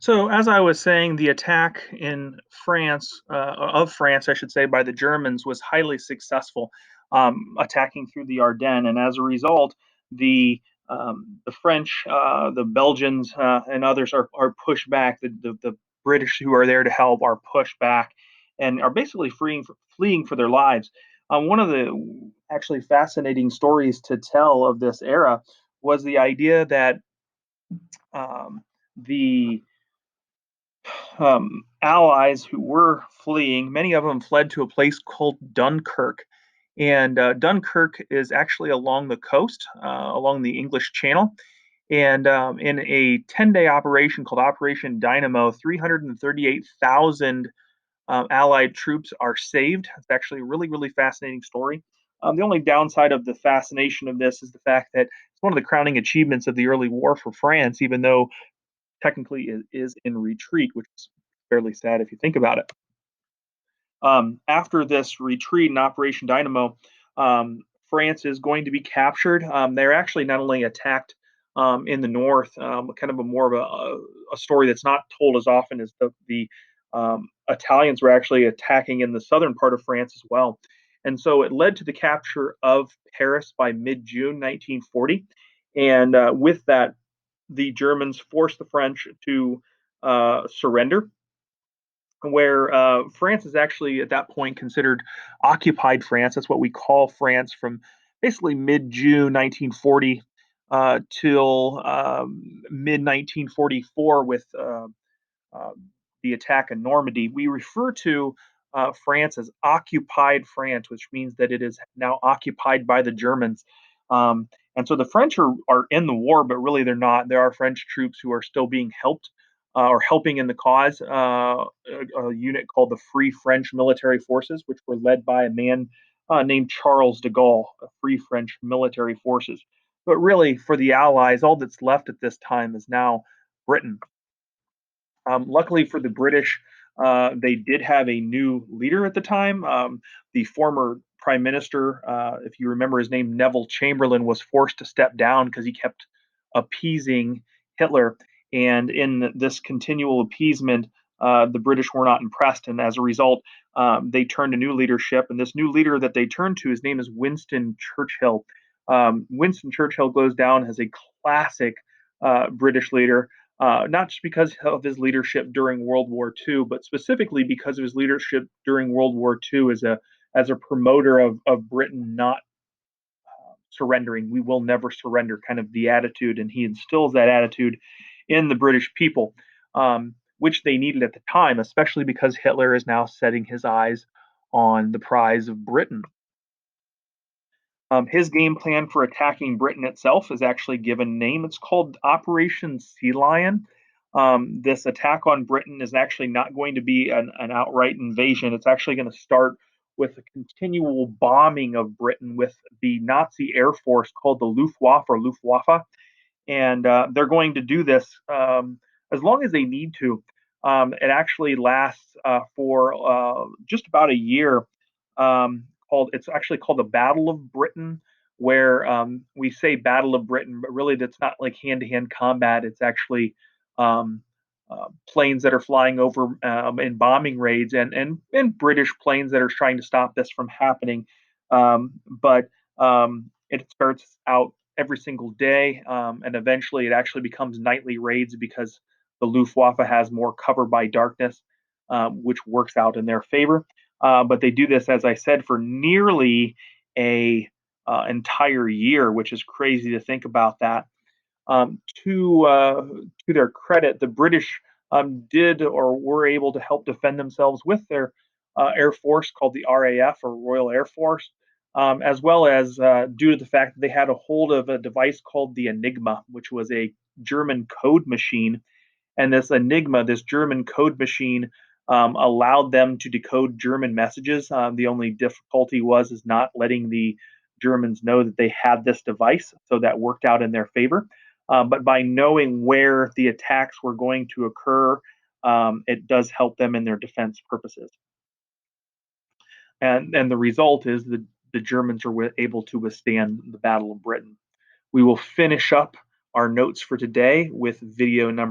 So, as I was saying, the attack in France, of France, I should say, by the Germans was highly successful, attacking through the Ardennes, and as a result, the the French, the Belgians, and others are pushed back. The British who are there to help are pushed back, and are basically fleeing for their lives. One of the actually fascinating stories to tell of this era was the idea that the allies who were fleeing, many of them fled to a place called Dunkirk. And Dunkirk is actually along the coast, along the English Channel. And in a 10-day operation called Operation Dynamo, 338,000 Allied troops are saved. It's actually a really, really fascinating story. The only downside of the fascination of this is the fact that it's one of the crowning achievements of the early war for France, even though technically it is in retreat, which is fairly sad if you think about it. After this retreat in Operation Dynamo, France is going to be captured. They're actually not only attacked in the north, kind of a more of a story that's not told as often as the Italians were actually attacking in the southern part of France as well. And so it led to the capture of Paris by mid June 1940. And with that, the Germans forced the French to surrender, where France is actually at that point considered occupied France. That's what we call France from basically mid June 1940 till mid 1944 with uh, the attack in Normandy. We refer to France as occupied France, which means that it is now occupied by the Germans. And so the French are in the war, but really they're not. There are French troops who are still being helped or helping in the cause. A unit called the Free French Military Forces, which were led by a man named Charles de Gaulle, Free French Military Forces. But really, for the Allies, all that's left at this time is now Britain. Luckily for the British, they did have a new leader at the time. The former prime minister, if you remember his name, Neville Chamberlain, was forced to step down because he kept appeasing Hitler. And in this continual appeasement, the British were not impressed. And as a result, they turned to new leadership. And this new leader that they turned to, his name is Winston Churchill. Winston Churchill goes down as a classic British leader, not just because of his leadership during World War II, but specifically because of his leadership during World War II as a promoter of Britain not surrendering. We will never surrender, kind of the attitude, and he instills that attitude in the British people, which they needed at the time, especially because Hitler is now setting his eyes on the prize of Britain. His game plan for attacking Britain itself is actually given name. It's called Operation Sea Lion. This attack on Britain is actually not going to be an outright invasion. It's actually going to start with a continual bombing of Britain with the Nazi Air Force called the Luftwaffe or Luftwaffe. And they're going to do this as long as they need to. It actually lasts for just about a year. It's actually called the Battle of Britain, where we say Battle of Britain, but really that's not like hand-to-hand combat. It's actually planes that are flying over in bombing raids, and British planes that are trying to stop this from happening. But it starts out every single day, and eventually it actually becomes nightly raids because the Luftwaffe has more cover by darkness, which works out in their favor. But they do this, as I said, for nearly a entire year, which is crazy to think about that. To their credit, the British did or were able to help defend themselves with their air force called the RAF or Royal Air Force, as well as due to the fact that they had a hold of a device called the Enigma, which was a German code machine. And this Enigma, this German code machine, allowed them to decode German messages. The only difficulty was is not letting the Germans know that they had this device, so that worked out in their favor. But by knowing where the attacks were going to occur, it does help them in their defense purposes. And the result is that the Germans are able to withstand the Battle of Britain. We will finish up our notes for today with video number